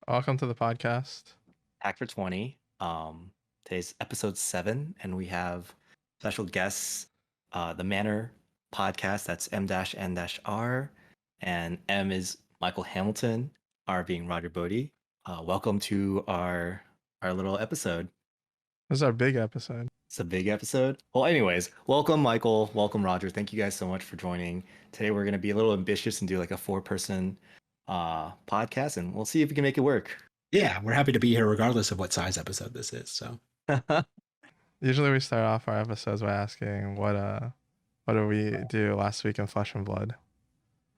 Welcome to the podcast. Hack for 20. Today's episode 7, and we have special guests, the Manor podcast. That's M-N-R, and M is Michael Hamilton, R being Roger Bodee. Welcome to our little episode. This is our big episode. It's a big episode. Well, anyways, welcome Michael, welcome Roger. Thank you guys so much for joining. Today we're going to be a little ambitious and do like a 4-person podcast, and we'll see if we can make it work. Yeah, we're happy to be here regardless of what size episode this is. So Usually we start off our episodes by asking what did we do last week in Flesh and Blood?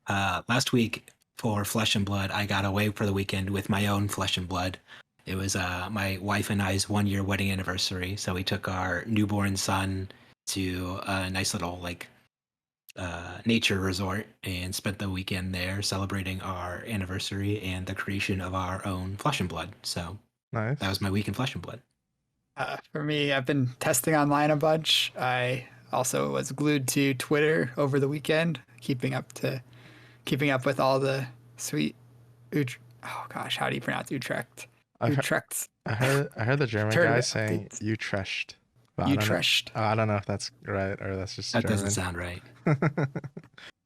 last week for Flesh and Blood, I got away for the weekend with my own Flesh and Blood. It was my wife and I's 1-year wedding anniversary. So we took our newborn son to a nice little nature resort and spent the weekend there celebrating our anniversary and the creation of our own Flesh and Blood. So Nice. that was my week in Flesh and Blood. For me, I've been testing online a bunch. I also was glued to Twitter over the weekend, keeping up with all the sweet oh gosh, how do you pronounce Utrecht? Utrecht. I heard the German Tournament guy saying updates. Utrecht. But Utrecht. I don't know if that's right or that's just That German. doesn't sound right.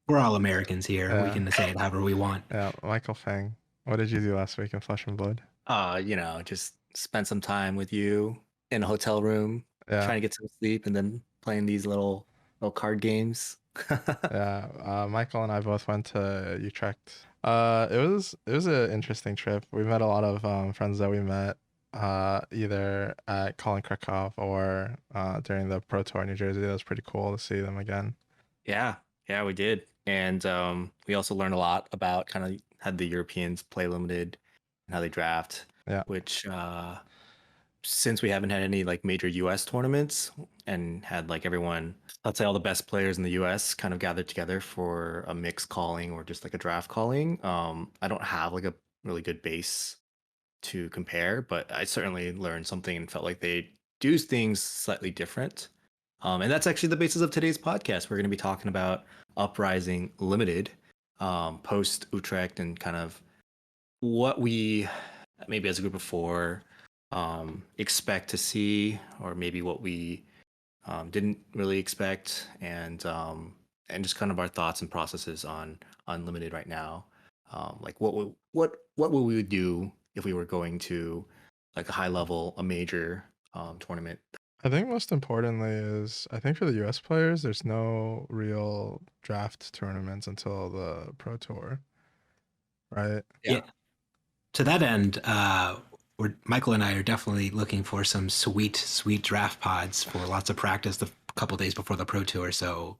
We're all Americans here. Yeah. We can say it however we want. Yeah, Michael Fang. What did you do last week in Flesh and Blood? Just spend some time with you in a hotel room, Yeah. trying to get some sleep, and then playing these little card games. Yeah, Michael and I both went to Utrecht. It was an interesting trip. We met a lot of friends that we met either at Colin Krakow or during the Pro Tour in New Jersey. That was pretty cool to see them again. Yeah, we did. And we also learned a lot about kind of how the Europeans play limited and how they draft. Yeah. Which since we haven't had any like major US tournaments and had like everyone, let's say all the best players in the US kind of gathered together for a mixed calling or just like a draft calling, I don't have like a really good base to compare, but I certainly learned something and felt like they do things slightly different. And that's actually the basis of today's podcast. We're going to be talking about Uprising Limited, post Utrecht, and kind of what we maybe as a group of 4 expect to see, or maybe what we didn't really expect, and just kind of our thoughts and processes on Limited right now. Like what would we do if we were going to like a high level, a major tournament? I think most importantly is I think for the US players, there's no real draft tournaments until the Pro Tour, right? Yeah. To that end, Michael and I are definitely looking for some sweet draft pods for lots of practice the couple days before the Pro Tour. So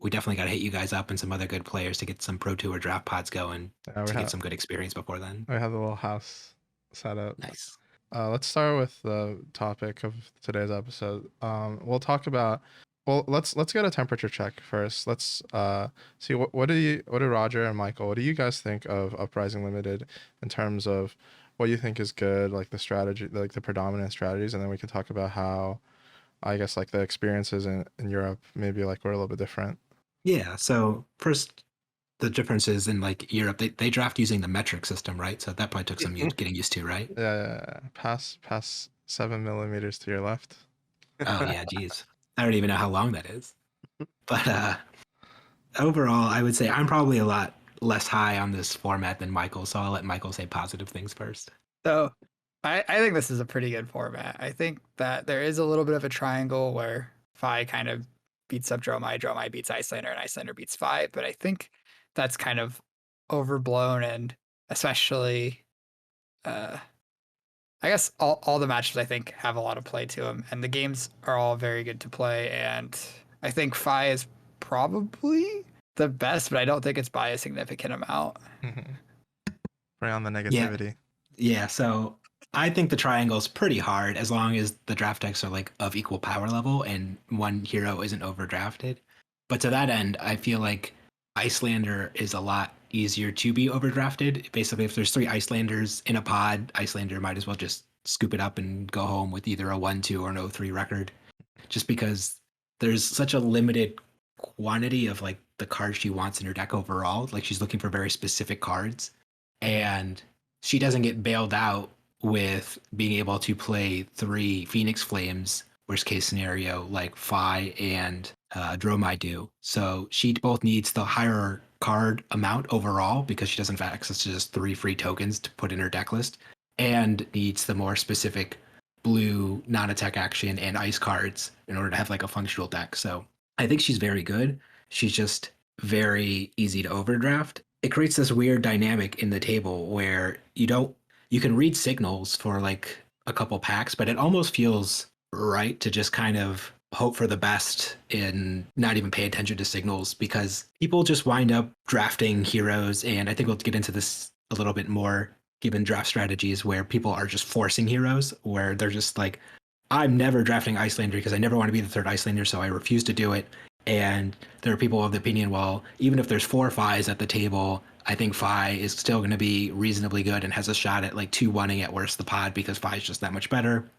we definitely got to hit you guys up and some other good players to get some Pro Tour draft pods going get some good experience before then. We have the little house set up. Nice. Let's start with the topic of today's episode. We'll talk about. Well, let's get a temperature check first. Let's see what do Roger and Michael, what do you guys think of Uprising Limited in terms of what you think is good, like the strategy, like the predominant strategies, and then we can talk about how, I guess, like the experiences in Europe maybe like were a little bit different. Yeah. So first, the differences in like Europe, they draft using the metric system, right? So that probably took some getting used to, right? Yeah. Pass 7 millimeters to your left. Oh yeah, geez. I don't even know how long that is. But overall, I would say I'm probably a lot less high on this format than Michael, so I'll let Michael say positive things first. So I think this is a pretty good format. I think that there is a little bit of a triangle where Phi kind of beats up Dromai beats Icelander, and Icelander beats Phi, but I think that's kind of overblown, and especially I guess all the matches I think have a lot of play to them, and the games are all very good to play, and I think Phi is probably the best, but I don't think it's by a significant amount. Bring on the negativity. Yeah, so I think the triangle's pretty hard as long as the draft decks are like of equal power level and one hero isn't overdrafted. But to that end, I feel like Icelander is a lot easier to be overdrafted. Basically, if there's 3 Icelanders in a pod, Icelander might as well just scoop it up and go home with either a 1-2 or an 0-3 record. Just because there's such a limited quantity of like the cards she wants in her deck overall. Like she's looking for very specific cards. And she doesn't get bailed out with being able to play 3 Phoenix Flames, worst case scenario, like Phi and Dromai do. So she both needs the higher card amount overall because she doesn't have access to just 3 free tokens to put in her deck list, and needs the more specific blue non-attack action and ice cards in order to have like a functional deck. So I think she's very good. She's just very easy to overdraft. It creates this weird dynamic in the table where you can read signals for like a couple packs, but it almost feels right to just kind of hope for the best and not even pay attention to signals, because people just wind up drafting heroes. And I think we'll get into this a little bit more given draft strategies where people are just forcing heroes, where they're just like, I'm never drafting Icelander because I never want to be the third Icelander, so I refuse to do it. And there are people of the opinion, well, even if there's 4 Phis at the table, I think Phi is still going to be reasonably good and has a shot at like 2-1ing at worst the pod because Phi is just that much better.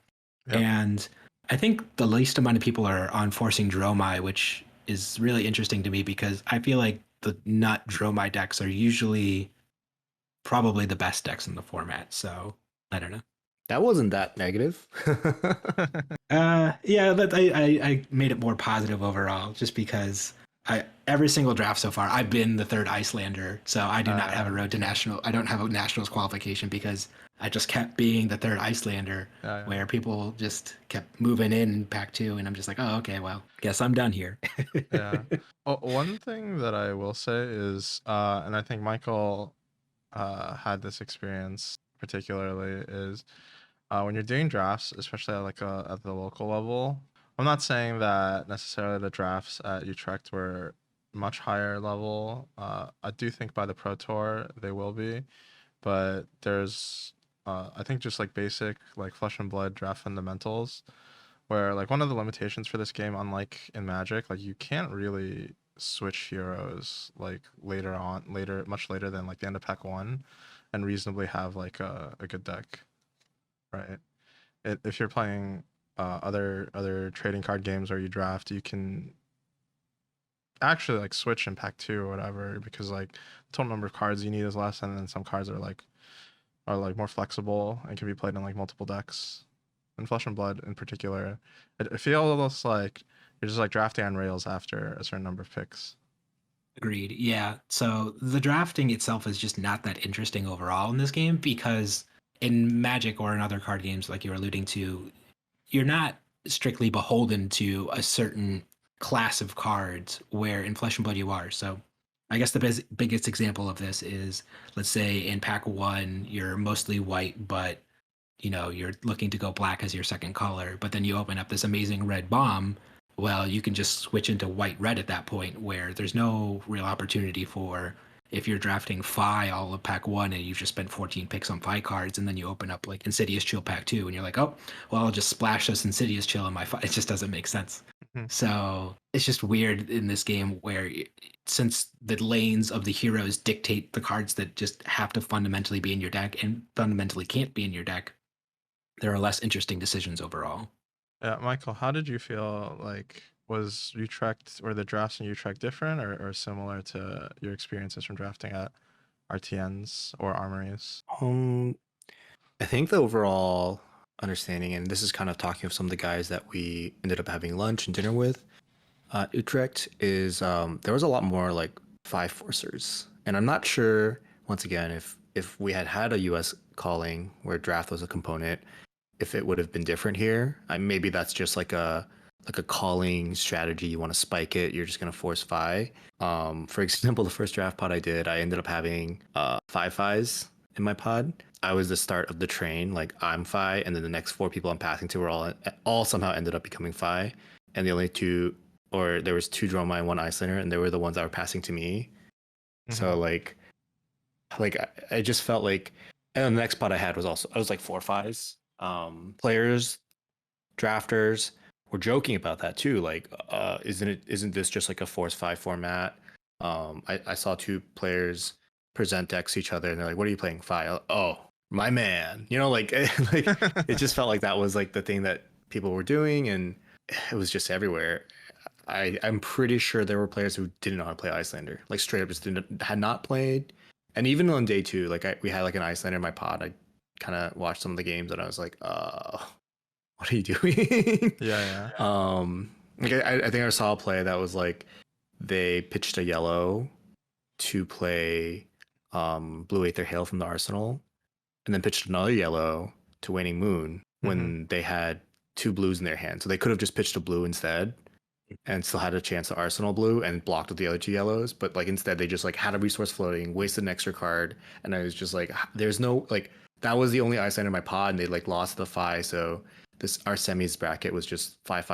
Yep. And I think the least amount of people are on forcing Dromai, which is really interesting to me because I feel like the nut Dromai decks are usually probably the best decks in the format. So I don't know. That wasn't that negative. Yeah, but I made it more positive overall just because every single draft so far I've been the third Icelander, so I do not have a road to national. I don't have a nationals qualification because I just kept being the third Icelander, where people just kept moving in pack 2, and I'm just like, oh, okay, well, guess I'm done here. Yeah. One thing that I will say is, and I think Michael had this experience particularly, is when you're doing drafts, especially at at the local level. I'm not saying that necessarily the drafts at Utrecht were much higher level. I do think by the Pro Tour they will be, but there's I think just like basic like flesh and blood draft fundamentals, where like one of the limitations for this game, unlike in Magic, like you can't really switch heroes like much later than like the end of pack 1 and reasonably have like a good deck, right? If you're playing other trading card games where you draft, you can actually like switch in pack 2 or whatever, because like the total number of cards you need is less, and then some cards are like more flexible and can be played in like multiple decks. And Flesh and Blood in particular, it feels like you're just like drafting on rails after a certain number of picks. Agreed. Yeah. So the drafting itself is just not that interesting overall in this game because in Magic or in other card games, like you're alluding to, you're not strictly beholden to a certain class of cards, where in Flesh and Blood you are. So I guess the biggest example of this is, let's say in pack 1, you're mostly white, but you're looking to go black as your second color, but then you open up this amazing red bomb. Well, you can just switch into white red at that point, where there's no real opportunity for, if you're drafting Phi all of pack 1 and you've just spent 14 picks on Phi cards, and then you open up like Insidious Chill pack 2 and you're like, oh, well, I'll just splash this Insidious Chill in my Phi. It just doesn't make sense. Mhm. So it's just weird in this game where, since the lanes of the heroes dictate the cards that just have to fundamentally be in your deck and fundamentally can't be in your deck, there are less interesting decisions overall. Yeah, Michael, how did you feel? Like, was Utrecht or the drafts in Utrecht different or similar to your experiences from drafting at RTNs or armories? I think the overall understanding, and this is kind of talking of some of the guys that we ended up having lunch and dinner with, Utrecht, is there was a lot more like 5 forcers, and I'm not sure once again if we had a US calling where draft was a component, if it would have been different here. Maybe that's just like a calling strategy. You want to spike it, you're just gonna force Phi. For example, the first draft pod I did, I ended up having 5 Phis in my pod. I was the start of the train, like I'm Phi, and then the next 4 people I'm passing to were all somehow ended up becoming Phi, and the only 2, or there was 2 Dromai and 1 Icelander, and they were the ones that were passing to me. So like I just felt like, and the next pod I had was I was like 4 Phis. Players, drafters were joking about that too. Like, isn't this just like a Force 5 format? I saw 2 players present decks to each other, and they're like, "What are you playing, Phi?" Oh, my man. Like it just felt like that was like the thing that people were doing, and it was just everywhere. I'm pretty sure there were players who didn't know how to play Icelander, like straight up just had not played, And even on day 2, like we had like an Icelander in my pod. I kind of watched some of the games and I was like, what are you doing? Yeah, Like I think I saw a play that was like they pitched a yellow to play Blue Aether Hail from the Arsenal, and then pitched another yellow to Waning Moon when they had 2 blues in their hand. So they could have just pitched a blue instead and still had a chance to Arsenal blue and blocked with the other 2 yellows. But like instead they just like had a resource floating, wasted an extra card, and I was just like, there's no like that was the only Icelander in my pod, and they like lost the Phi. So this our semis bracket was just 5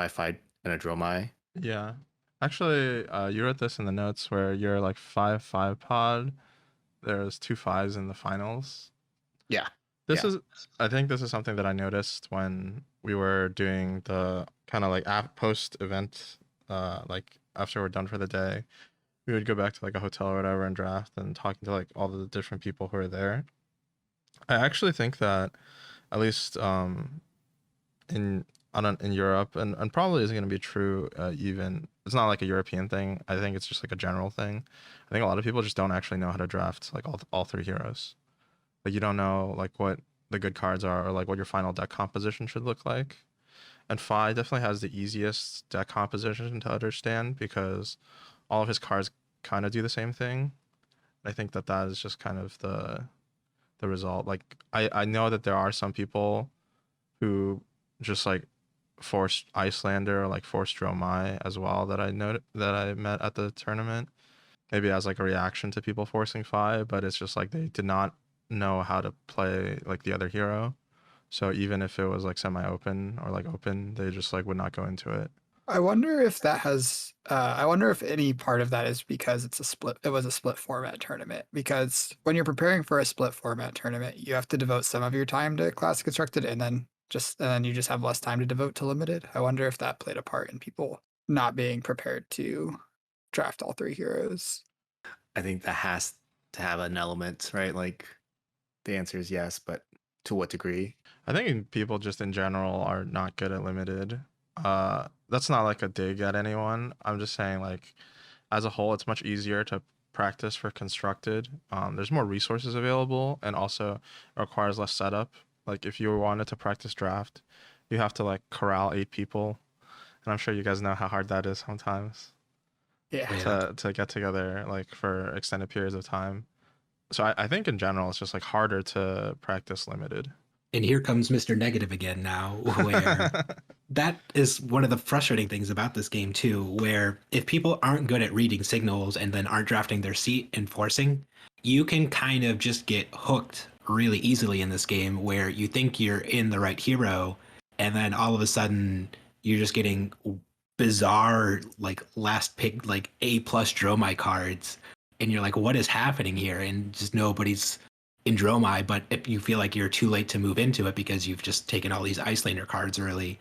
and a Dromai. yeah. Actually, you wrote this in the notes where you're like 5-5 pod. There's 2 5s in the finals. Yeah. This is, I think this is something that I noticed when we were doing the kind of like post event, like after we're done for the day, we would go back to like a hotel or whatever and draft and talking to like all the different people who are there. I actually think that at least in in Europe and probably is going to be true even it's not like a European thing. I think it's just like a general thing. I think a lot of people just don't actually know how to draft like all 3 heroes. Like you don't know like what the good cards are or like what your final deck composition should look like. And Fi definitely has the easiest deck composition to understand because all of his cards kind of do the same thing. I think that that is just kind of the result. Like I know that there are some people who just like forced Icelander or like forced Dromai as well that I know that I met at the tournament. Maybe as like a reaction to people forcing Fi, but it's just like they did not know how to play like the other hero. So even if it was like semi-open or like open, they just like would not go into it. I wonder if that has. I wonder if any part of that is because it's a split. It was a split format tournament. Because when you're preparing for a split format tournament, you have to devote some of your time to classic constructed, and then you just have less time to devote to limited. I wonder if that played a part in people not being prepared to draft all 3 heroes. I think that has to have an element, right? Like the answer is yes, but to what degree? I think people just in general are not good at limited. That's not like a dig at anyone. I'm just saying like as a whole, it's much easier to practice for constructed. There's more resources available and also it requires less setup. Like if you wanted to practice draft, you have to like corral 8 people. And I'm sure you guys know how hard that is sometimes Yeah. to get together like for extended periods of time. So I think in general, it's just like harder to practice limited. And here comes Mr. Negative again now, where that is one of the frustrating things about this game too, where if people aren't good at reading signals and then aren't drafting their seat and forcing, you can kind of just get hooked really easily in this game where you think you're in the right hero and then all of a sudden you're just getting bizarre like last pick like A plus Dromai cards and you're like, what is happening here? And just nobody's in Dromai, but if you feel like you're too late to move into it because you've just taken all these Icelander cards early,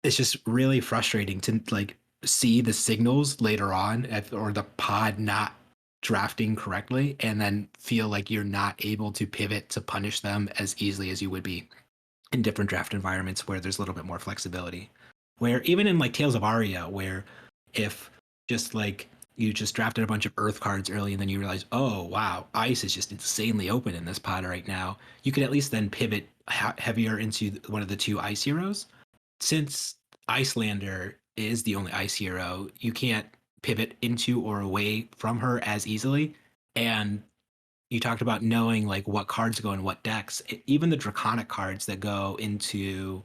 it's just really frustrating to like see the signals later on or the pod not drafting correctly and then feel like you're not able to pivot to punish them as easily as you would be in different draft environments where there's a little bit more flexibility. Where even in like Tales of Aria, where if just like you just drafted a bunch of Earth cards early and then you realize, oh wow, Ice is just insanely open in this pod right now, you could at least then pivot heavier into one of the 2 Ice heroes. Since Icelander is the only Ice hero, you can't pivot into or away from her as easily. And you talked about knowing like what cards go in what decks. Even the Draconic cards that go into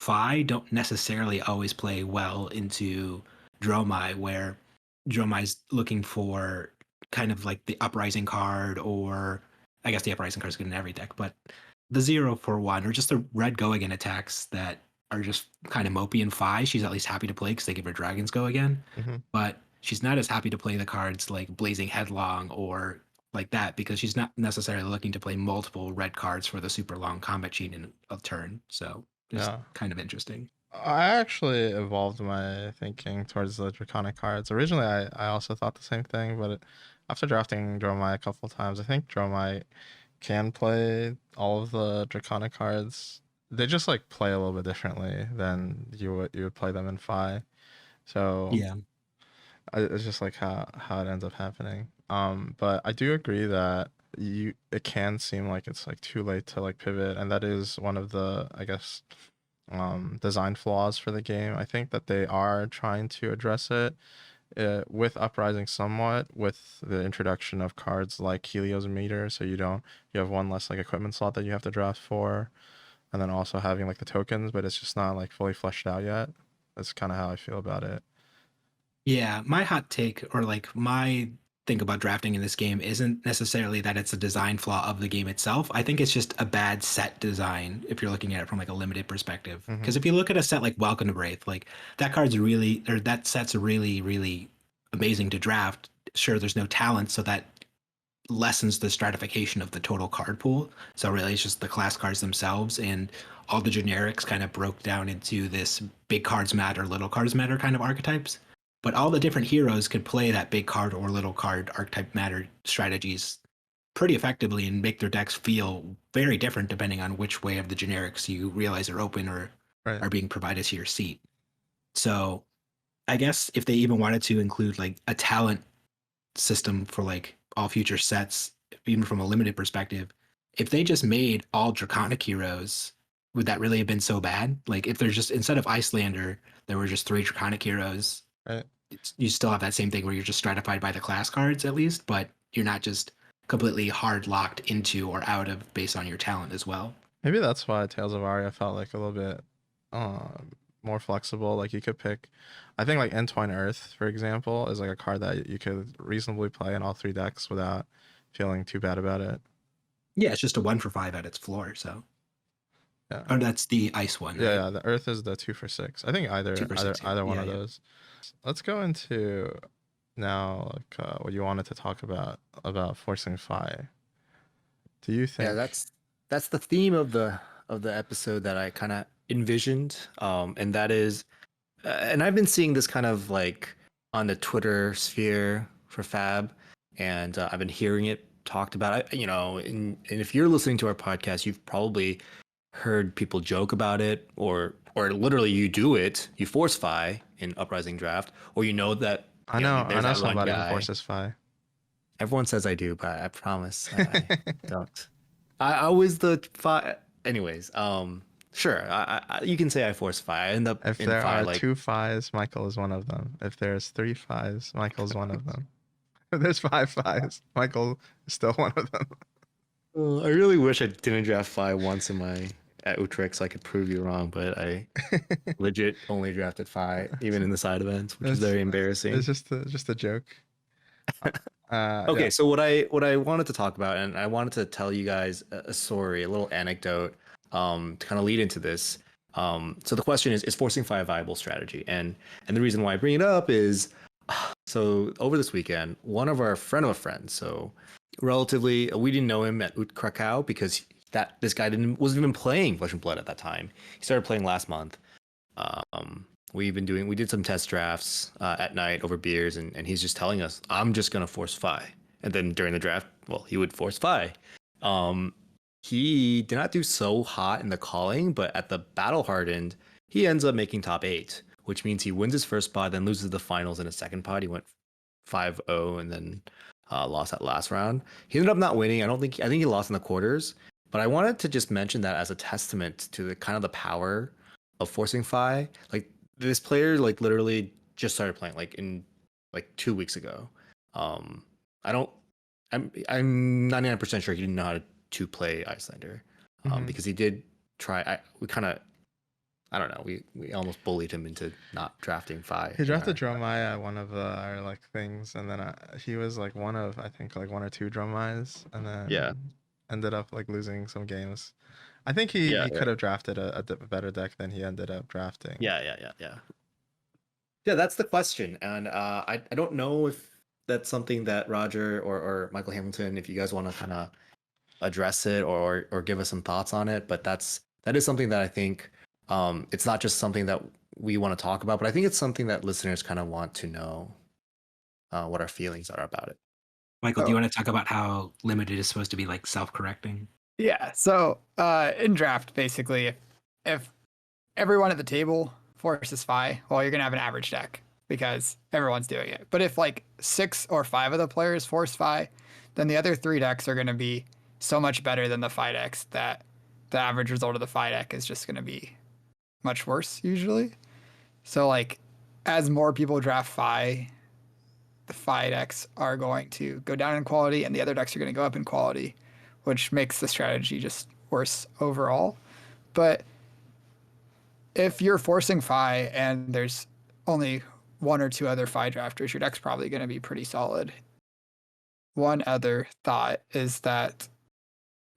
Phi don't necessarily always play well into Dromai, where Dromai's looking for kind of like the Uprising card, or I guess the Uprising card is good in every deck, but the 0 for 1 or just the red go again attacks that are just kind of mopey in Phi, she's at least happy to play because they give her Dragons Go again. But she's not as happy to play the cards like Blazing Headlong or like that because she's not necessarily looking to play multiple red cards for the super long combat chain in a turn. So it's Yeah. kind of interesting. I actually evolved my thinking towards the Draconic cards. Originally, I also thought the same thing, but after drafting Dromai a couple of times, I think Dromai can play all of the Draconic cards. They just like play a little bit differently than you would play them in Phi. So Yeah. it's just like how it ends up happening. But I do agree that it can seem like it's like too late to like pivot, and that is one of the, I guess, design flaws for the game. I think that they are trying to address it with Uprising somewhat, with the introduction of cards like Helios Meter, so you have one less like equipment slot that you have to draft for, and then also having like the tokens, but it's just not like fully fleshed out yet. That's kind of how I feel about it. Yeah, my hot take or like my think about drafting in this game isn't necessarily that it's a design flaw of the game itself. I think it's just a bad set design if you're looking at it from like a limited perspective. Because if you look at a set like Welcome to Wraith, like that card's really or that set's really, really amazing to draft. Sure, there's no talent, so that lessens the stratification of the total card pool. So really it's just the class cards themselves and all the generics kind of broke down into this big cards matter, little cards matter kind of archetypes. But all the different heroes could play that big card or little card archetype matter strategies pretty effectively and make their decks feel very different depending on which way of the generics you realize are open or Right. are being provided to your seat. So I guess if they even wanted to include like a talent system for like all future sets, even from a limited perspective, if they just made all Draconic heroes, would that really have been so bad? Like if there's just instead of Icelander, there were just 3 Draconic heroes. Right. You still have that same thing where you're just stratified by the class cards at least, but you're not just completely hard locked into or out of based on your talent as well. Maybe that's why Tales of Aria felt like a little bit more flexible. Like you could pick, I think like Entwine Earth, for example, is like a card that you could reasonably play in all 3 decks without feeling too bad about it. Yeah, it's just a 1 for 5 at its floor. So, Yeah. oh, that's the ice one. Yeah, right? yeah. The Earth is the 2 for 6. I think 2 for 6, yeah. either one Yeah, of yeah. those. Let's go into now like what you wanted to talk about forcing Fi. Do you think? Yeah, that's the theme of the episode that I kind of envisioned, and that is, and I've been seeing this kind of like on the Twitter sphere for Fab, and I've been hearing it talked about. And if you're listening to our podcast, you've probably heard people joke about it, or literally you do it, you force Fi in Uprising Draft, or you know that I you know there's that one somebody who guy. forces Fi. Everyone says I do, but I promise I don't. I was the Fi. Anyways, sure. You can say I force Fi. I end up If in there Fi are like 2 Fis, Michael is one of them. If there's 3 Fis, Michael's one of them. If there's 5 Fis, Michael is still one of them. I really wish I didn't draft Fi once at Utrecht so I could prove you wrong, but I legit only drafted Fi even in the side events, which is very embarrassing. It's just a joke. Okay, Yeah. so what I wanted to talk about, and I wanted to tell you guys a story, a little anecdote, to kind of lead into this. So the question is forcing Fi a viable strategy? And the reason why I bring it up is, so over this weekend, one of our friend of a friend, so relatively, we didn't know him at Krakow because this guy wasn't even playing Flesh and Blood at that time. He started playing last month. We did some test drafts at night over beers, and he's just telling us, I'm just gonna force Fi. And then during the draft, well, he would force Fi. He did not do so hot in the calling, but at the battle hardened, he ends up making top 8, which means he wins his first spot, then loses the finals in his second pot. He went 5-0 and then lost that last round. He ended up not winning. I think he lost in the quarters. But I wanted to just mention that as a testament to the kind of the power of forcing Fi. Like this player like literally just started playing like in like 2 weeks ago. I'm 99% sure he didn't know how to play Icelander, because he did try. I don't know. We almost bullied him into not drafting Fi. He drafted Dromai at one of our like things, and then he was like one of, I think, like 1 or 2 Dromais, and then ended up like losing some games. I think he could have drafted a better deck than he ended up drafting. Yeah, that's the question, and I don't know if that's something that Roger or Michael Hamilton, if you guys want to kind of address it or give us some thoughts on it, but that is something that I think, it's not just something that we want to talk about, but I think it's something that listeners kind of want to know what our feelings are about it. Michael, do you want to talk about how limited is supposed to be like self-correcting? Yeah. So in draft, basically, if everyone at the table forces Fi, well, you're gonna have an average deck because everyone's doing it. But if like 6 or 5 of the players force Fi, then the other 3 decks are going to be so much better than the Fi decks that the average result of the Fi deck is just going to be much worse usually. So like as more people draft Fi, the Fi decks are going to go down in quality and the other decks are going to go up in quality, which makes the strategy just worse overall. But if you're forcing Fi and there's only 1 or 2 other Fi drafters, your deck's probably going to be pretty solid. One other thought is that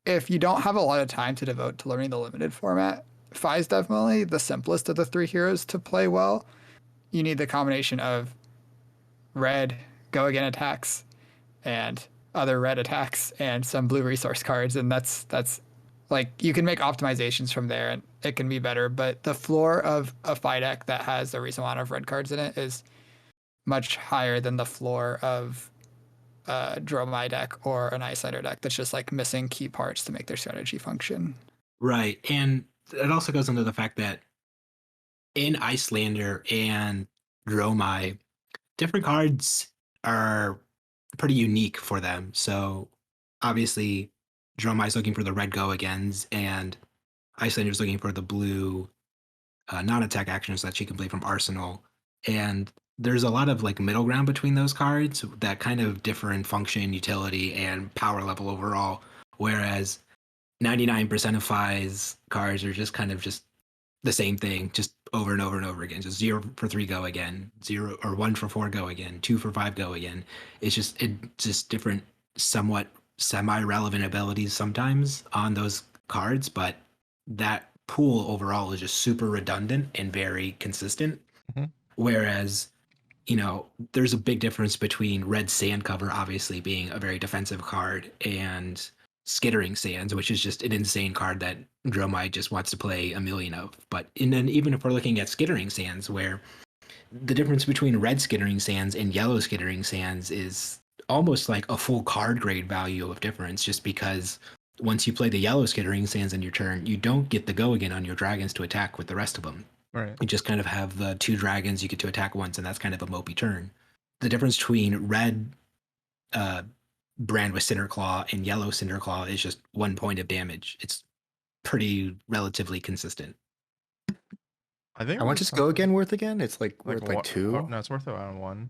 if you don't have a lot of time to devote to learning the limited format, Fi is definitely the simplest of the 3 heroes to play well. You need the combination of red go again attacks and other red attacks and some blue resource cards, and that's like you can make optimizations from there and it can be better, but the floor of a Fi deck that has a reasonable amount of red cards in it is much higher than the floor of a Dromai deck or an Icelander deck that's just like missing key parts to make their strategy function. Right. And it also goes into the fact that in Icelander and Dromai, different cards are pretty unique for them. So obviously, Dromai's looking for the red go agains, and Icelander's looking for the blue non-attack actions that she can play from Arsenal. And there's a lot of like middle ground between those cards that kind of differ in function, utility, and power level overall. Whereas 99% of Fi's cards are just kind of just the same thing, just over and over and over again. Just 0 for 3 go again, 0 or 1 for 4 go again, 2 for 5 go again. It's just different, somewhat semi-relevant abilities sometimes on those cards, but that pool overall is just super redundant and very consistent. Mhm. Whereas, you know, there's a big difference between red sand cover obviously being a very defensive card and skittering sands, which is just an insane card that Dromai just wants to play a million of. But and then even if we're looking at skittering sands, where the difference between red skittering sands and yellow skittering sands is almost like a full card grade value of difference, just because once you play the yellow skittering sands in your turn, you don't get the go again on your dragons to attack with the rest of them. Right. You just kind of have the 2 dragons you get to attack once, and that's kind of a mopey turn. The difference between red brand with Cinderclaw and yellow Cinderclaw is just 1 point of damage. It's pretty relatively consistent. I think How much is go again worth again? It's like worth like 2. No, it's worth around 1.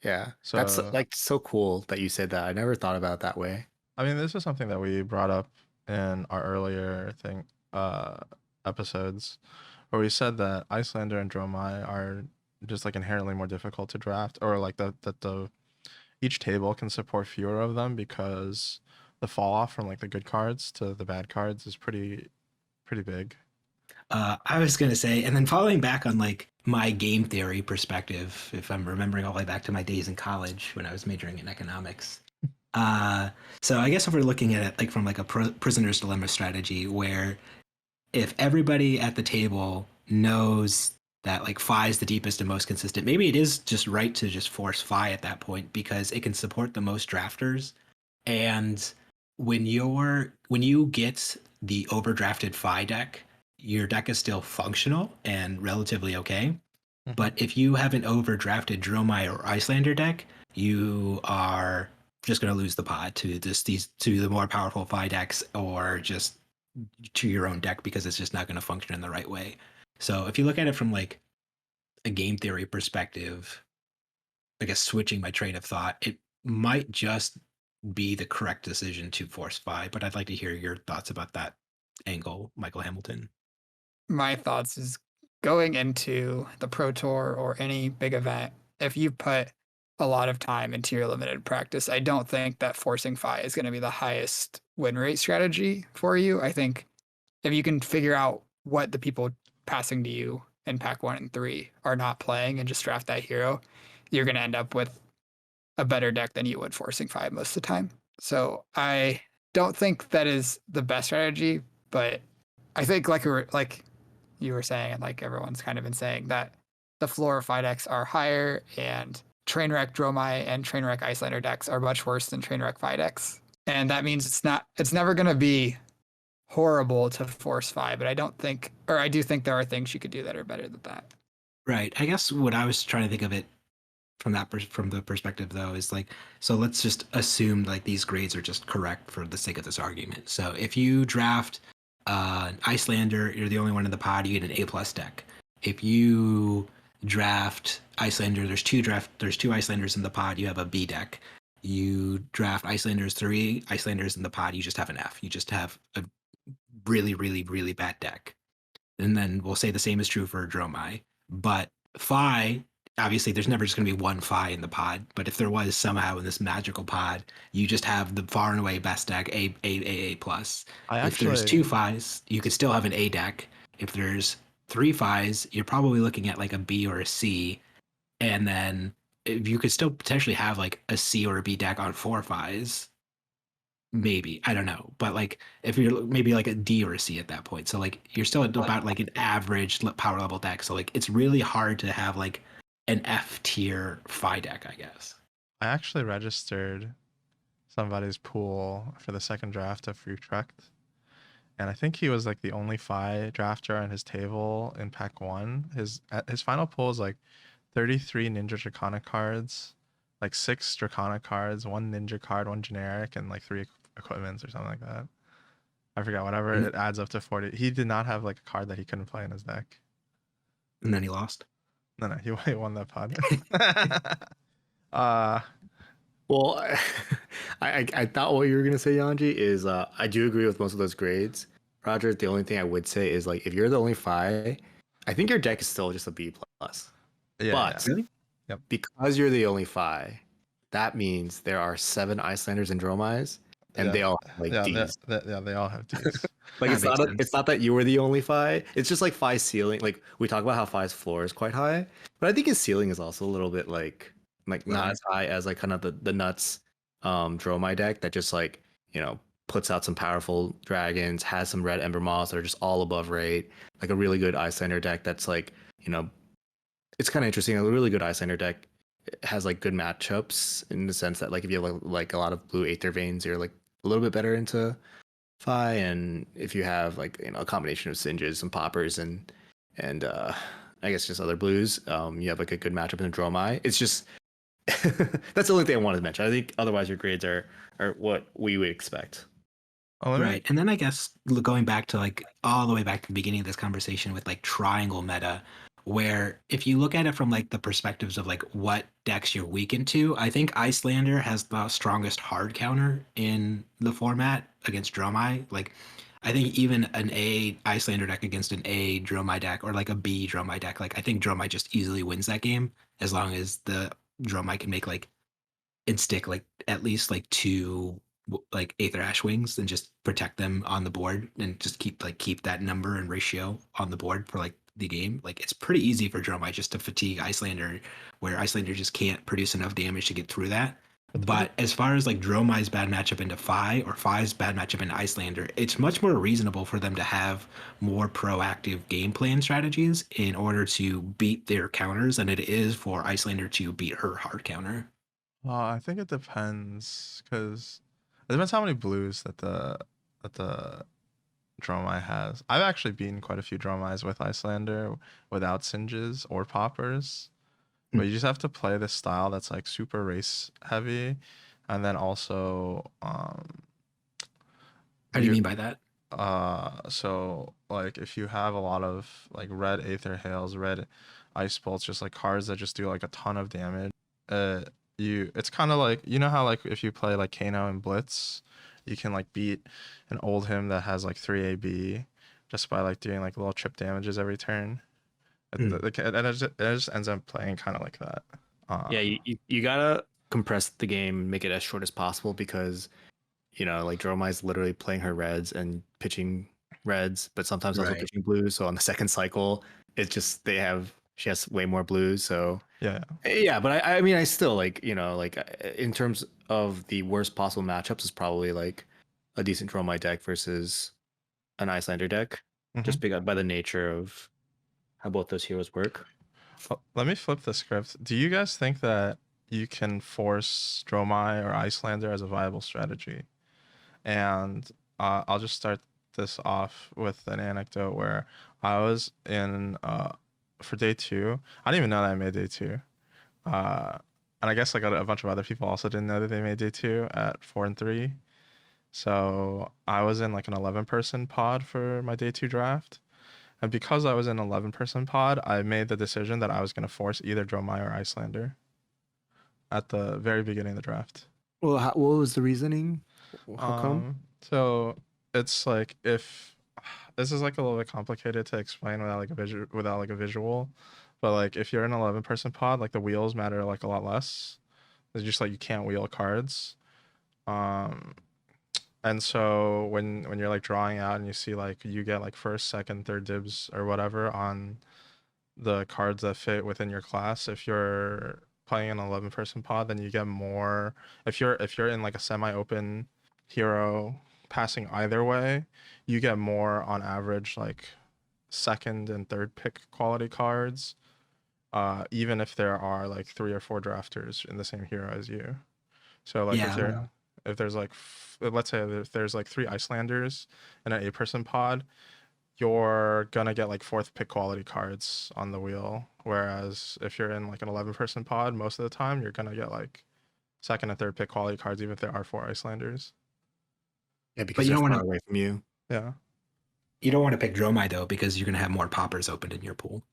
Yeah. So That's like so cool that you said that. I never thought about it that way. I mean, this is something that we brought up in our earlier episodes, where we said that Icelander and Dromai are just like inherently more difficult to draft, or like the each table can support fewer of them because the fall off from like the good cards to the bad cards is pretty big. I was going to say, and then following back on like my game theory perspective, if I'm remembering all the way back to my days in college when I was majoring in economics. So I guess if we're looking at it like from like a prisoner's dilemma strategy, where if everybody at the table knows that like Fi is the deepest and most consistent, maybe it is just right to just force Fi at that point because it can support the most drafters. And when you get the overdrafted Fi deck, your deck is still functional and relatively okay. Mhm. But if you have an overdrafted Dromai or Icelander deck, you are just going to lose the pot to to the more powerful Fi decks or just to your own deck because it's just not going to function in the right way. So if you look at it from like a game theory perspective, I guess switching my train of thought, it might just be the correct decision to force Fi, but I'd like to hear your thoughts about that angle, Michael Hamilton. My thoughts is going into the Pro Tour or any big event, if you put a lot of time into your limited practice, I don't think that forcing Fi is going to be the highest win rate strategy for you. I think if you can figure out what the people passing to you in pack 1 and 3 are not playing and just draft that hero, you're going to end up with a better deck than you would forcing Fi most of the time. So I don't think that is the best strategy, but I think like you were saying, and like everyone's kind of been saying, that the floor of Fi decks are higher, and Trainwreck Dromai and Trainwreck Icelander decks are much worse than Trainwreck Fi decks. And that means it's never going to be horrible to force Fi, but I do think there are things you could do that are better than that. Right. I guess what I was trying to think of it from the perspective though is like, so let's just assume like these grades are just correct for the sake of this argument. So if you draft Icelander, you're the only one in the pod, you get an A+ deck. If you draft Icelander, there's two Icelanders in the pod, you have a B deck. You draft Icelanders, 3 Icelanders in the pod, you just have an F. You just have a really, really, really bad deck. And then we'll say the same is true for Dromai. But Phi, obviously, there's never just going to be one Phi in the pod. But if there was somehow in this magical pod, you just have the far and away best deck, A plus. If there's 2 Phis, you could still have an A deck. If there's 3 Phis, you're probably looking at like a B or a C. And then you could still potentially have like a C or a B deck on 4 Phis. Maybe, I don't know, but like if you're maybe like a D or a C at that point, so like you're still at about like an average power level deck, so like it's really hard to have like an F tier Phi deck, I guess. I actually registered somebody's pool for the second draft of Utrecht, and I think he was like the only Phi drafter on his table in pack 1. His final pool is like 33 Ninja Draconic cards, like 6 Draconic cards, 1 Ninja card, 1 generic, and like 3 equipments or something like that. I forgot, whatever. It adds up to 40. He did not have like a card that he couldn't play in his deck. And then he lost. No, he won that pod. Well, I thought what you were gonna say, Yanji, is I do agree with most of those grades. Roger, the only thing I would say is like if you're the only Phi, I think your deck is still just a B plus. Yeah, But Really? because you're the only Phi, that means there are 7 Icelanders and Dromais, and yeah. they all have like yeah, Ds. they all have Ds. Like That it's makes not sense. it's not that you were the only Phi. It's just like Phi's ceiling. Like we talk about how Phi's floor is quite high, but I think his ceiling is also a little bit like not Lower. as high as like kind of the nuts Dromai deck that just like, puts out some powerful dragons, has some red ember moths that are just all above rate, like a really good Icelander deck that's like, it's kind of interesting. A really good Icelander deck has like good matchups in the sense that like if you have like a lot of blue Aether Veins, you're like a little bit better into Phi, and if you have like a combination of Singes and Poppers and I guess just other blues, you have like a good matchup in the Dromai. It's just that's the only thing I wanted to mention. I think otherwise your grades are what we would expect. Oh, let me- Right. And then I guess going back to like all the way back to the beginning of this conversation with like triangle meta, where if you look at it from like the perspectives of like what decks you're weak into, I think Icelander has the strongest hard counter in the format against Dromai. Like I think even an A Icelander deck against an A Dromai deck or like a B Dromai deck, like I think Dromai just easily wins that game as long as the Dromai can make like and stick like at least like 2 like Aether Ash Wings and just protect them on the board and just keep that number and ratio on the board for like the game. Like it's pretty easy for Dromai just to fatigue Icelander, where Icelander just can't produce enough damage to get through that. But as far as like Dromai's bad matchup into Phi or Phi's bad matchup into Icelander, it's much more reasonable for them to have more proactive game plan strategies in order to beat their counters than it is for Icelander to beat her hard counter. I think it depends because it depends how many blues that the Dromai has. I've actually beaten quite a few Dromais with Icelander without Singes or Poppers. But you just have to play this style that's like super race heavy, and then also How do you mean by that? so like if you have a lot of like red Aether Hails, red Ice Bolts, just like cards that just do like a ton of damage, it's kind of like, how like if you play like Kano and Blitz, you can like beat an old him that has like 3 AB just by like doing like little chip damages every turn. It just ends up playing kind of like that. Yeah, you gotta compress the game, make it as short as possible because like Dromai's literally playing her reds and pitching reds, but sometimes also Right. pitching blues. So on the second cycle, it's just she has way more blues. So yeah, but I mean I still like in terms of the worst possible matchups is probably like a decent Dromai deck versus an Icelander deck, just by the nature of how both those heroes work. Let me flip the script. Do you guys think that you can force Dromai or Icelander as a viable strategy? And I'll just start this off with an anecdote where I was in for day 2. I didn't even know that I made day 2. and I guess like a bunch of other people also didn't know that they made day 2 at 4 and 3. So I was in like an 11-person pod for my day 2 draft. And because I was in an 11-person pod, I made the decision that I was going to force either Dromai or Icelander at the very beginning of the draft. Well, what was the reasoning? How come? So it's like if this is like a little bit complicated to explain without like a visual, but like if you're an 11-person pod, like the wheels matter like a lot less. It's just like you can't wheel cards. Um, and so when you're like drawing out and you see like you get like first, second, third dibs or whatever on the cards that fit within your class, if you're playing an 11-person pod, then you get more. If you're in like a semi-open hero passing either way, you get more on average like second and third pick quality cards, even if there are like 3 or 4 drafters in the same hero as you. So like Yeah. if there's like let's say if there's like 3 Icelanders in an 8-person pod, you're gonna get like 4th pick quality cards on the wheel. Whereas if you're in like an 11-person pod, most of the time you're gonna get like second and third pick quality cards, even if there are 4 Icelanders. Yeah, But because you they're don't want far to away from you. Yeah, you don't want to pick Dromai though, because you're gonna have more poppers opened in your pool.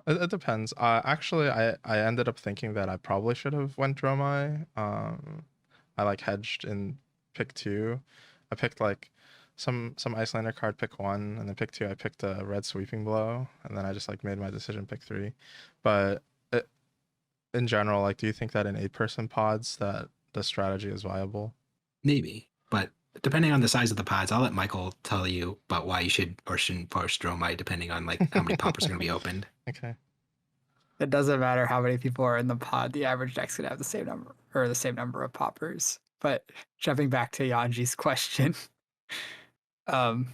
it depends. Actually, I ended up thinking that I probably should have went Dromai. I like hedged in pick 2. I picked like some Icelander card pick 1, and then pick 2 I picked a red sweeping blow, and then I just like made my decision pick 3. But it, in general, like, do you think that in 8-person pods that the strategy is viable? Maybe, but depending on the size of the pods, I'll let Michael tell you about why you should or shouldn't force Dromai, depending on like how many poppers are going to be opened. Okay. It doesn't matter how many people are in the pod. The average deck's gonna have the same number of poppers. But jumping back to Yanji's question, um,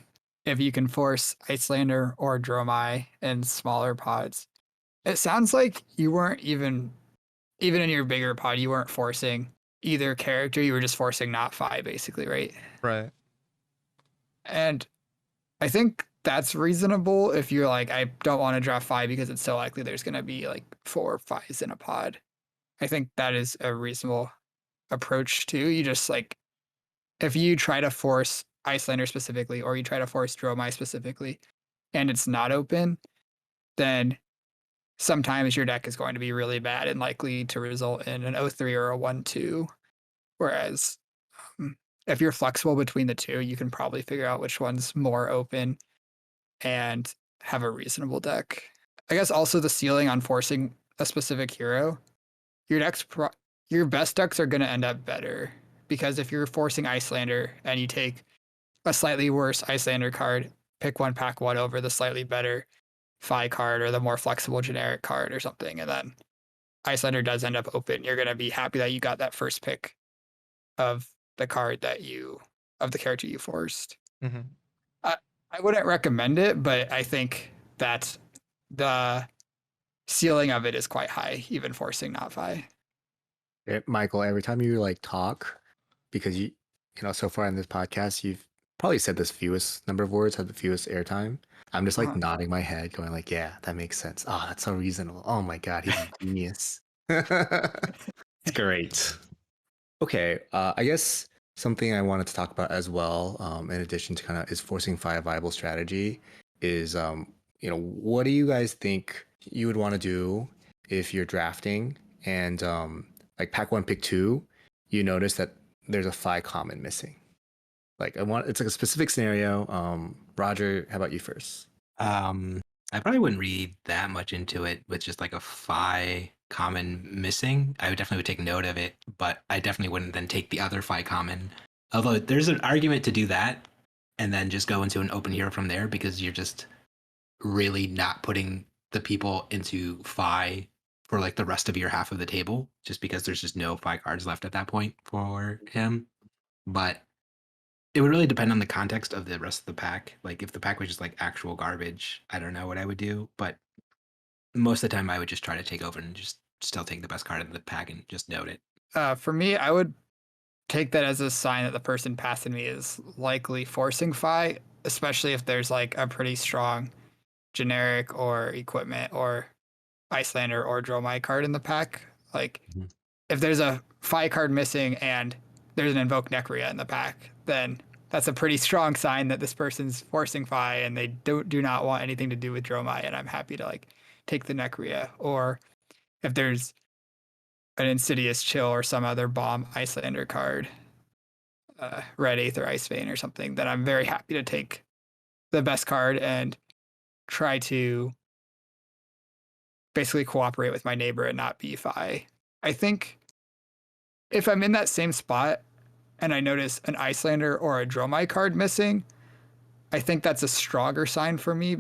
if you can force Icelander or Dromai in smaller pods, it sounds like you weren't even in your bigger pod, you weren't forcing either character. You were just forcing not Phi, basically, right? Right. And I think that's reasonable if you're like, I don't want to draft Phi because it's so likely there's going to be like 4 Phis in a pod. I think that is a reasonable approach too. You just like, if you try to force Icelander specifically, or you try to force Dromai specifically, and it's not open, then sometimes your deck is going to be really bad and likely to result in an 0-3 or a 1-2. Whereas if you're flexible between the two, you can probably figure out which one's more open and have a reasonable deck. I guess also the ceiling on forcing a specific hero, your best decks are going to end up better, because if you're forcing Icelander and you take a slightly worse Icelander card, pick one, pack one over the slightly better Phi card or the more flexible generic card or something, and then Icelander does end up open, you're going to be happy that you got that first pick of the character you forced. Mm-hmm. I wouldn't recommend it, but I think that the ceiling of it is quite high, even forcing not Phi. Michael, every time you like talk, because you know, so far in this podcast, you've probably said the fewest number of words, had the fewest airtime. I'm just like nodding my head, going like, yeah, that makes sense. Oh, that's so reasonable. Oh my God, he's a genius. It's great. Okay, I guess something I wanted to talk about as well, in addition to kind of is forcing Phi a viable strategy, is you know, what do you guys think you would want to do if you're drafting and like pack 1, pick 2, you notice that there's a Phi common missing? Like it's like a specific scenario. Roger, how about you first? I probably wouldn't read that much into it with just like a Phi common missing. I would definitely take note of it, but I definitely wouldn't then take the other Phi common. Although there's an argument to do that and then just go into an open hero from there, because you're just really not putting the people into Phi for like the rest of your half of the table, just because there's just no Phi cards left at that point for him. But it would really depend on the context of the rest of the pack. Like if the pack was just like actual garbage, I don't know what I would do. But most of the time I would just try to take over and just still take the best card in the pack and just note it. For me, I would take that as a sign that the person passing me is likely forcing Phi, especially if there's like a pretty strong generic or equipment or Icelander or Dromai card in the pack. Like if there's a Fi card missing and there's an Invoke Necria in the pack, then that's a pretty strong sign that this person's forcing Fi and they do not want anything to do with Dromai, and I'm happy to like take the Necria. Or if there's an Insidious Chill or some other bomb Icelander card, Red Aether Ice Vein or something, then I'm very happy to take the best card and try to basically cooperate with my neighbor and not be Fi. I think if I'm in that same spot and I notice an Icelander or a Dromai card missing, I think that's a stronger sign for me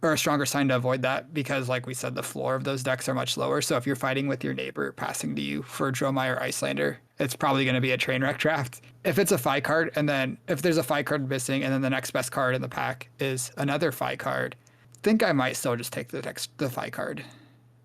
or a stronger sign to avoid that, because like we said, the floor of those decks are much lower. So if you're fighting with your neighbor passing to you for Dromai or Icelander, it's probably going to be a train wreck draft. If it's a Fi card, and then if there's a Fi card missing, and then the next best card in the pack is another Fi card, I think I might still just take the Fi card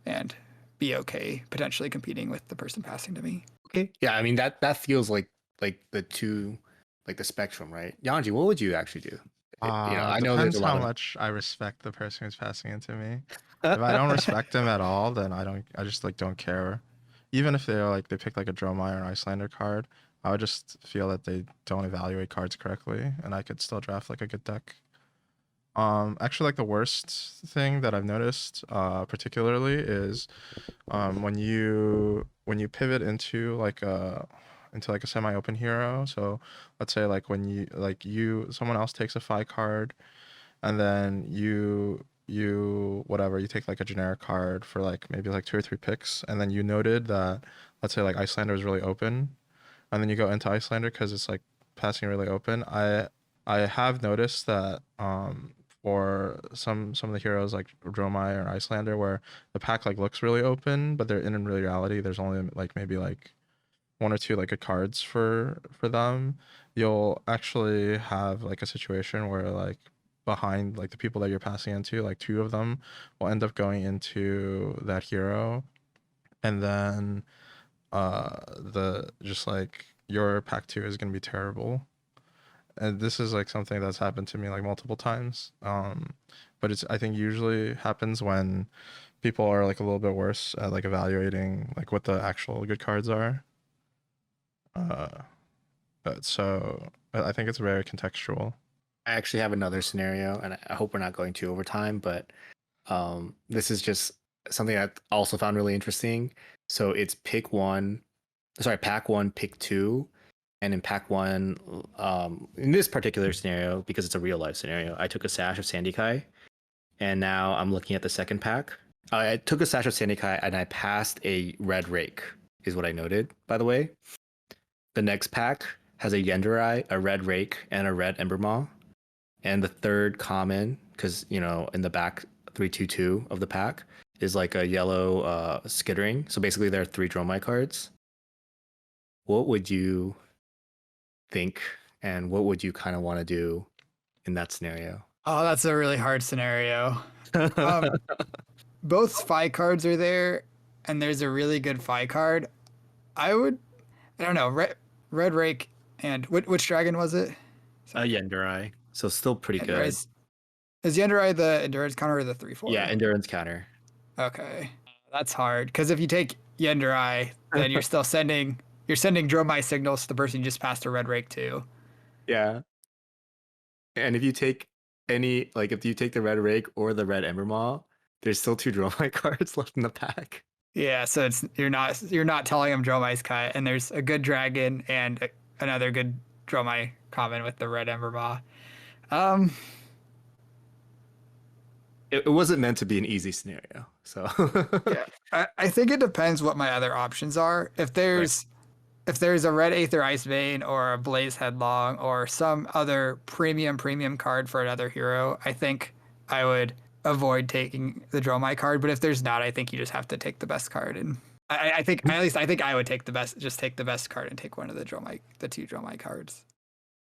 and be okay potentially competing with the person passing to me. Okay. Yeah, I mean that feels like the two, like the spectrum, right? Yanji, what would you actually do? I know there's Depends a lot how of much I respect the person who's passing it to me. If I don't respect them at all, then I just like don't care. Even if they're like they pick like a Dromai or an Icelander card, I would just feel that they don't evaluate cards correctly, and I could still draft like a good deck. Actually, like the worst thing that I've noticed, particularly, is when you pivot into like a semi-open hero. So let's say like when someone else takes a Fi card, and then you take like a generic card for like maybe like 2 or 3 picks, and then you noted that, let's say like Icelander is really open, and then you go into Icelander because it's like passing really open. I have noticed that for some of the heroes like Dromai or Icelander, where the pack like looks really open, but they're in reality there's only like maybe like 1 or 2 like good cards for them. You'll actually have like a situation where like behind like the people that you're passing into, like 2 of them will end up going into that hero, and then the just like your pack 2 is going to be terrible. And this is like something that's happened to me like multiple times. But it's, I think, usually happens when people are like a little bit worse at like evaluating like what the actual good cards are. So I think it's very contextual. I actually have another scenario, and I hope we're not going too over time, but this is just something I also found really interesting. So it's pack 1, pick 2, and in pack 1, in this particular scenario, because it's a real life scenario, I took a Sash of Sandikai, and now I'm looking at the second pack. I took a Sash of Sandikai and I passed a Red Rake, is what I noted, by the way. The next pack has a Yenderai, a Red Rake, and a Red Embermaw. And the third common, because, in the back 3/2/2 of the pack, is like a yellow Skittering. So basically there are 3 Dromai cards. What would you think, and what would you kind of want to do in that scenario? Oh, that's a really hard scenario. Both Fi cards are there, and there's a really good Fi card. I don't know, Red Rake and which dragon was it? Yenderai. So still pretty good. Is Yenderai the endurance counter or the 3/4? Yeah, endurance counter. Okay, that's hard, because if you take Yenderai, then you're still sending Dromai signals to the person you just passed a Red Rake to. Yeah. And if you take the Red Rake or the Red Embermaw, there's still 2 Dromai cards left in the pack. Yeah, so you're not telling them Dromai's cut, and there's a good dragon and another good Dromai common with the Red Embermaw. It wasn't meant to be an easy scenario, so yeah, I think it depends what my other options are. If there's a Red Aether Ice Vein or a Blaze Headlong or some other premium card for another hero, I think I would avoid taking the Dromai card. But if there's not, I think you just have to take the best card. And I think I would take the best card and take one of the 2 Dromai cards.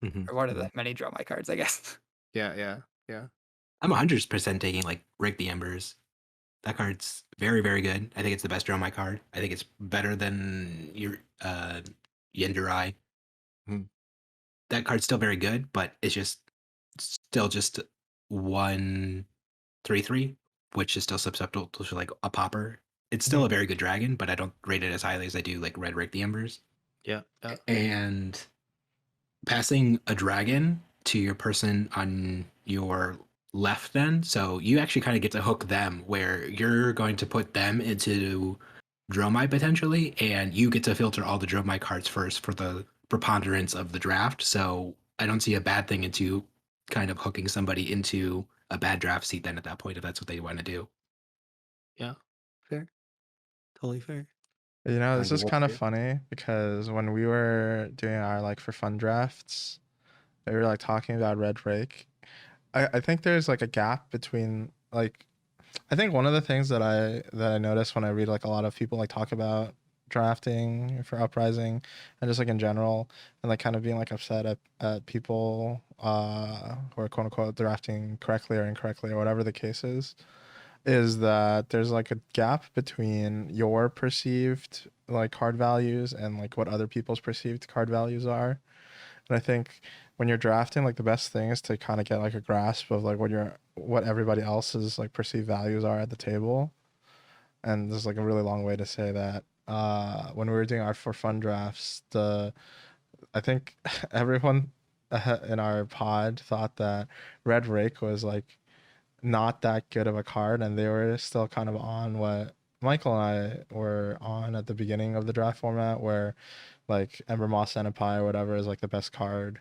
Or one of the many Dromai cards, I guess. Yeah. I'm 100% taking like Rig the Embers. That card's very, very good. I think it's the best Dromai card. I think it's better than your Yenderai. That card's still very good, but it's still just 1/3/3, which is still susceptible to like a popper. It's still a very good dragon, but I don't rate it as highly as I do like Red Rake the Embers. Yeah. And passing a dragon to your person on your left then, so you actually kind of get to hook them where you're going to put them into Dromai potentially, and you get to filter all the Dromai cards first for the preponderance of the draft. So I don't see a bad thing into kind of hooking somebody into a bad draft seat then at that point if that's what they want to do. Yeah. Fair. Totally fair. You know, Wanna this go is over kind of here? funny because when we were doing our like for fun drafts, they were like talking about Red Rake. I think there's like a gap between like I think one of the things that I notice when I read like a lot of people like talk about drafting for Uprising and just like in general and like kind of being like upset at people who are quote unquote drafting correctly or incorrectly or whatever the case is that there's like a gap between your perceived like card values and like what other people's perceived card values are. And I think when you're drafting, like the best thing is to kind of get like a grasp of like what everybody else's like perceived values are at the table. And there's like a really long way to say that. When we were doing our for fun drafts, I think everyone in our pod thought that Red Rake was like not that good of a card, and they were still kind of on what Michael and I were on at the beginning of the draft format, where like Ember Moss Senpai or whatever is like the best card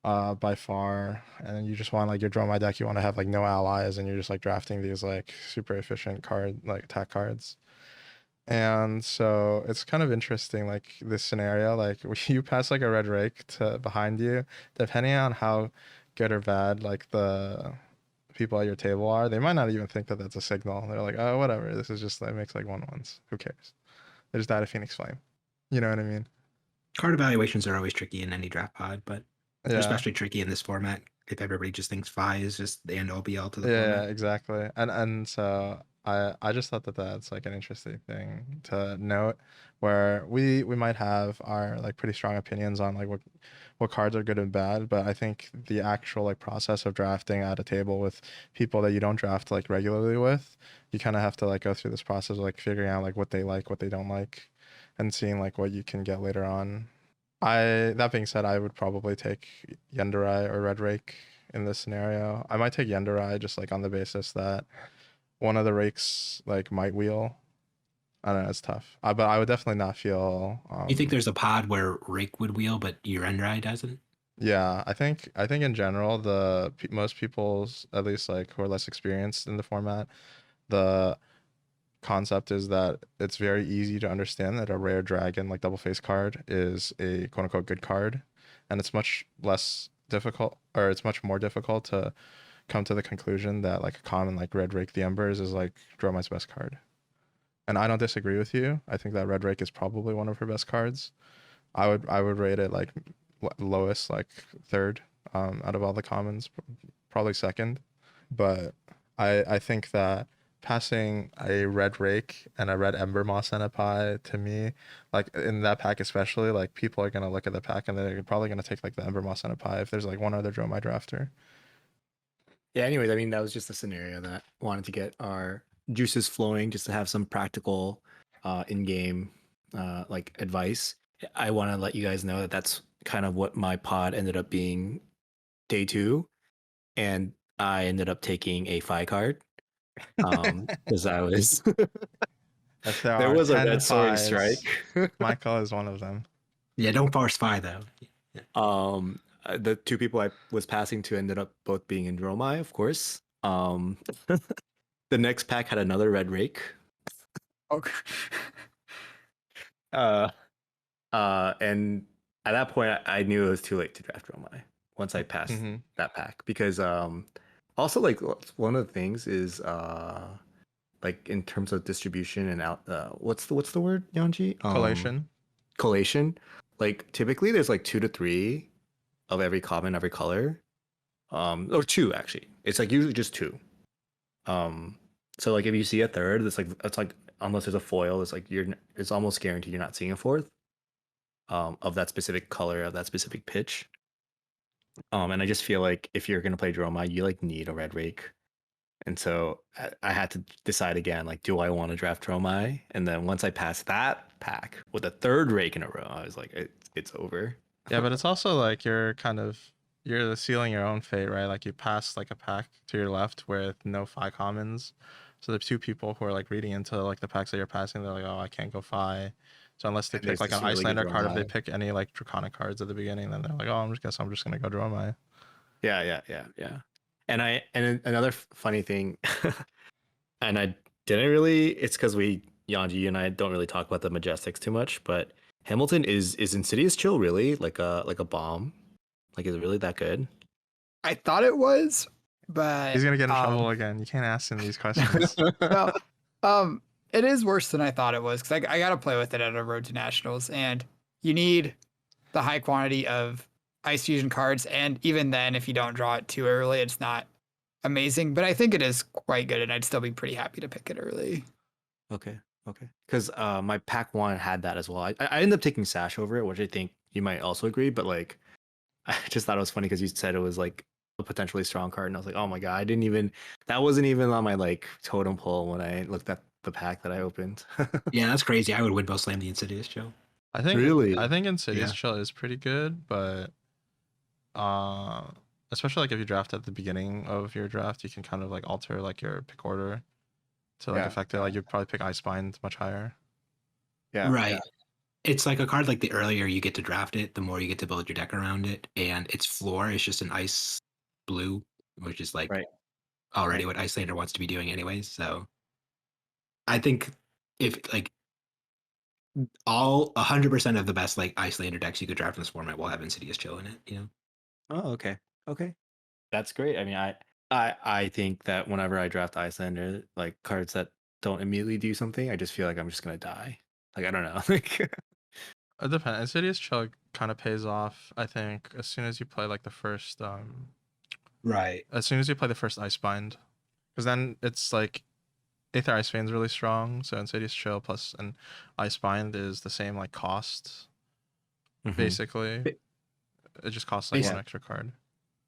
by far, and then you just want like your draw my deck, you want to have like no allies, and you're just like drafting these like super efficient card like attack cards. And so it's kind of interesting, like this scenario, like you pass like a red rake to behind you, depending on how good or bad like the people at your table are, they might not even think that that's a signal. They're like, oh, whatever, this is just like makes like 1/1s. Who cares? They just died a Phoenix Flame. You know what I mean? Card evaluations are always tricky in any draft pod, but they're Yeah. especially tricky in this format if everybody just thinks Phi is just the end all be all to the Yeah, format. exactly. And so I just thought that that's like an interesting thing to note where we might have our like pretty strong opinions on like what cards are good and bad, but I think the actual like process of drafting at a table with people that you don't draft like regularly with, you kind of have to like go through this process of like figuring out like what they like, what they don't like, and seeing like what you can get later on. That being said, I would probably take Yenderai or Red Rake in this scenario. I might take Yenderai just like on the basis that one of the rakes like might wheel. I don't know, it's tough. But I would definitely not feel You think there's a pod where Rake would wheel, but Urendrai doesn't? yeah, I think in general most people's at least like who are less experienced in the format, the concept is that it's very easy to understand that a rare dragon like double face card is a quote unquote good card, and it's much less difficult or it's much more difficult to come to the conclusion that like a common like Red Rake the Embers is like Dromai's best card. And I don't disagree with you. I think that Red Rake is probably one of her best cards. I would rate it like lowest, like third out of all the commons, probably second. But I think that passing a red rake and a red ember moss and a pie to me, like in that pack especially, like people are gonna look at the pack and they're probably gonna take like the ember moss and a pie if there's like one other Dromai drafter. Yeah, anyways, I mean, that was just a scenario that wanted to get our juices flowing just to have some practical in-game like advice. I want to let you guys know that that's kind of what my pod ended up being day 2, and I ended up taking a Phi card because I was If there there are was a 10 red soaring strike. pies, Michael is one of them. Yeah, don't force Phi though. The two people I was passing to ended up both being in Dromai, of course. The next pack had another red rake. Okay. And at that point, I knew it was too late to draft Dromai once I passed Mm-hmm. that pack because also like one of the things is like in terms of distribution and out what's the word, Yanji? Collation. Collation. Like typically there's like 2 to 3 of every common, every color. Or 2 actually. It's like usually just 2. So like if you see a third, it's like unless there's a foil, it's almost guaranteed you're not seeing a fourth of that specific color, of that specific pitch. And I just feel like if you're gonna play Dromai, you like need a red rake And so I had to decide again, like, do I want to draft Dromai? And then once I passed that pack with a third rake in a row, I was like, it's over. Yeah, but it's also like you're sealing your own fate, right? Like you pass like a pack to your left with no Fi commons. So the two people who are like reading into like the packs that you're passing, they're like, oh, I can't go Fi. So unless they And pick there's like an this really good Icelander card, if they Dromai. pick any like Draconic cards at the beginning, then they're like, oh, I'm just gonna go draw my. Yeah. And another funny thing, and I didn't really. It's because Yanji, you and I don't really talk about the Majestics too much, but Hamilton is Insidious Chill really like a bomb? Like, is it really that good? I thought it was, but He's gonna get in trouble again. You can't ask him these questions. no, um, it is worse than I thought it was because I got to play with it at a Road to Nationals, and you need the high quantity of Ice Fusion cards, and even then, if you don't draw it too early, it's not amazing. But I think it is quite good, and I'd still be pretty happy to pick it early. Okay. Because my pack one had that as well. I ended up taking Sash over it, which I think you might also agree. But like, I just thought it was funny because you said it was like a potentially strong card, and I was like, oh my god, that wasn't even on my like totem pole when I looked at the pack that I opened. Yeah, that's crazy. I would Winbow Slam the Insidious Chill. Really? I think Insidious Yeah. Chill is pretty good, but uh especially like if you draft at the beginning of your draft, you can kind of like alter like your pick order to like Yeah, affect it. Like you'd probably pick Ice Bind much higher. Yeah. Right. It's like a card like the earlier you get to draft it, the more you get to build your deck around it. And its floor is just an ice blue, which is like Right. already what Icelander wants to be doing anyways. So I think if like all 100% of the best like Icelander decks you could draft in this format will have Insidious Chill in it, you know? Oh, okay. That's great. I mean, I think that whenever I draft Icelander, like cards that don't immediately do something, I just feel like I'm just gonna die. Like, I don't know. Like, It depends. Insidious Chill kind of pays off, I think, as soon as you play like the first Right. as soon as you play the first Ice Bind. Because then it's like Aether Ice Vein's really strong, so Insidious Chill plus an Ice Bind is the same like cost, basically. Ba- It just costs like Basi- one extra card.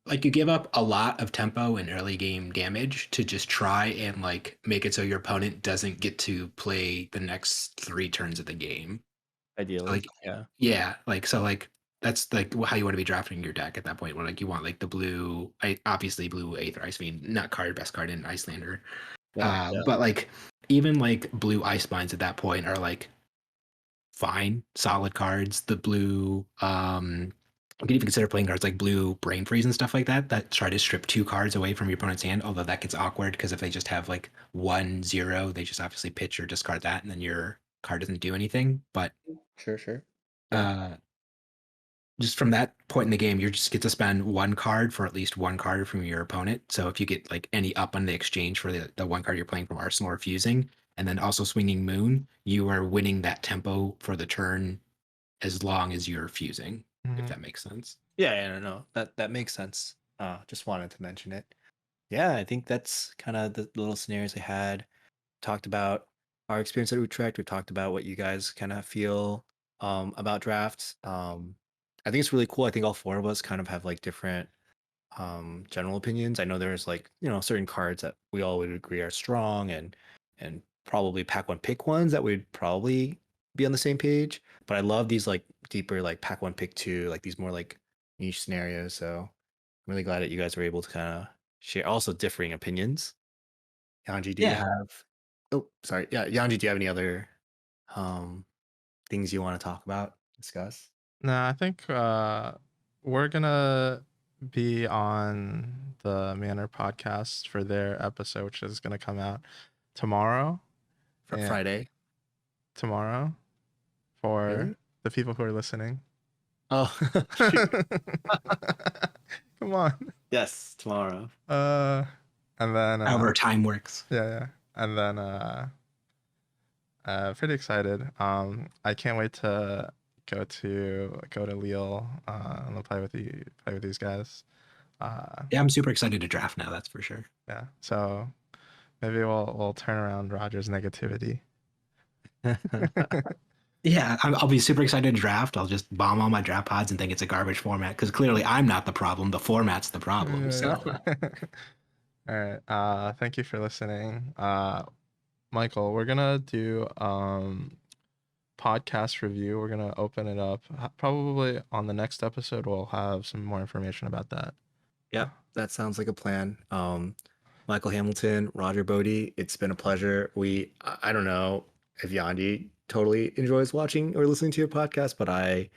Like you give up a lot of tempo and early game damage to just try and like make it so your opponent doesn't get to play the next 3 turns of the game. ideally, Like yeah. yeah, like so like that's like how you want to be drafting your deck at that point. When like you want like the blue, obviously blue Aether Ice Vein, not card best card in Icelander. Yeah. But like even like blue Ice Binds at that point are like fine, solid cards. The blue, you can even consider playing cards like blue Brain Freeze and stuff like that that try to strip 2 cards away from your opponent's hand. Although that gets awkward because if they just have like 1/0, they just obviously pitch or discard that, and then your card doesn't do anything. But Sure. uh, just from that point in the game, you just get to spend 1 card for at least 1 card from your opponent. So if you get like any up on the exchange for the 1 card you're playing from Arsenal or Fusing, and then also Swinging Moon, you are winning that tempo for the turn as long as you're fusing, if that makes sense. Yeah, no. That makes sense. Just wanted to mention it. Yeah, I think that's kind of the little scenarios I had. Talked about our experience at Utrecht. We talked about what you guys kind of feel about drafts. I think it's really cool. I think all 4 of us kind of have like different general opinions. I know there's like, certain cards that we all would agree are strong and probably pack one pick ones that would probably be on the same page. But I love these like deeper like pack one pick 2, like these more like niche scenarios. So I'm really glad that you guys were able to kind of share also differing opinions. Yanji, do you have oh sorry. Yeah, Yanji, do you have any other things you want to talk about, discuss? No, I think we're gonna be on the Manor podcast for their episode, which is gonna come out tomorrow. For Yeah. Friday. Tomorrow for Really? the people who are listening. Oh, shoot. Come on. Yes, tomorrow. And then However time works. yeah. And then pretty excited. I can't wait to go to Lille and play with these guys. Yeah, I'm super excited to draft now, that's for sure. Yeah. So maybe we'll turn around Roger's negativity. Yeah, I'll be super excited to draft. I'll just bomb all my draft pods and think it's a garbage format because clearly I'm not the problem. The format's the problem. So All right. Thank you for listening. Michael, we're gonna do podcast review. We're gonna open it up. Probably on the next episode, we'll have some more information about that. Yep, that sounds like a plan. Michael Hamilton, Roger Bodee, it's been a pleasure. I don't know if Yandi totally enjoys watching or listening to your podcast, but I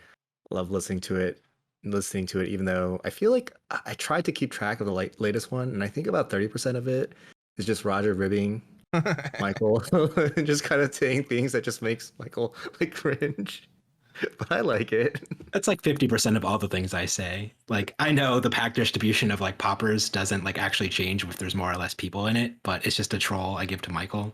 love listening to it, even though I feel like I tried to keep track of the latest one, and I think about 30% of it is just Roger ribbing Michael and just kind of saying things that just makes Michael like cringe. But I like it. That's like 50% of all the things I say. Like, I know the pack distribution of like poppers doesn't like actually change if there's more or less people in it, but it's just a troll I give to Michael.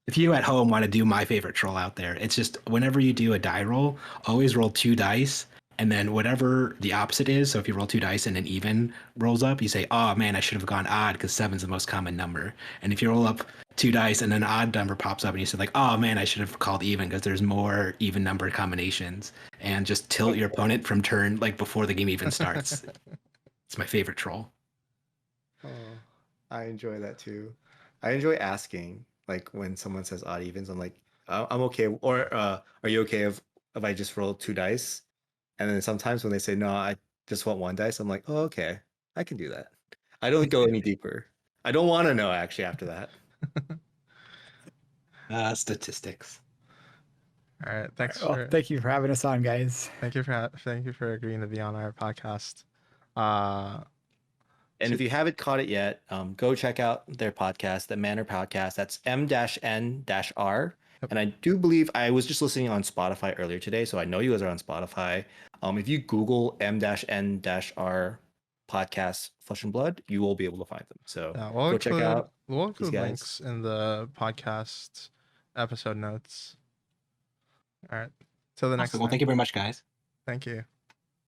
If you at home want to do my favorite troll out there, it's just whenever you do a die roll, always roll 2 dice, and then whatever the opposite is. So if you roll 2 dice and an even rolls up, you say, "Oh man, I should have gone odd because 7's the most common number." And if you roll up 2 dice and an odd number pops up, and you say like, "Oh man, I should have called even because there's more even number combinations," and just tilt your opponent from turn like before the game even starts. It's my favorite troll. Oh, I enjoy that too. I enjoy asking, like when someone says odd evens, I'm like, I'm okay. Or are you okay if I just roll 2 dice? And then sometimes when they say no, I just want 1 dice, I'm like, oh, okay, I can do that. I don't go any deeper. I don't want to know actually after that. Statistics. All right. Thanks Well, for thank you for having us on, guys. thank you for agreeing to be on our podcast. And if you haven't caught it yet, go check out their podcast, the Manor podcast. That's M-N-R. Yep. And I do believe I was just listening on Spotify earlier today, so I know you guys are on Spotify. If you Google M-N-R podcast Flesh and Blood, you will be able to find them. So Yeah, go check out. we'll these include guys. links in the podcast episode notes. All right. Till the next Awesome. Well, time. thank you very much, guys. Thank you.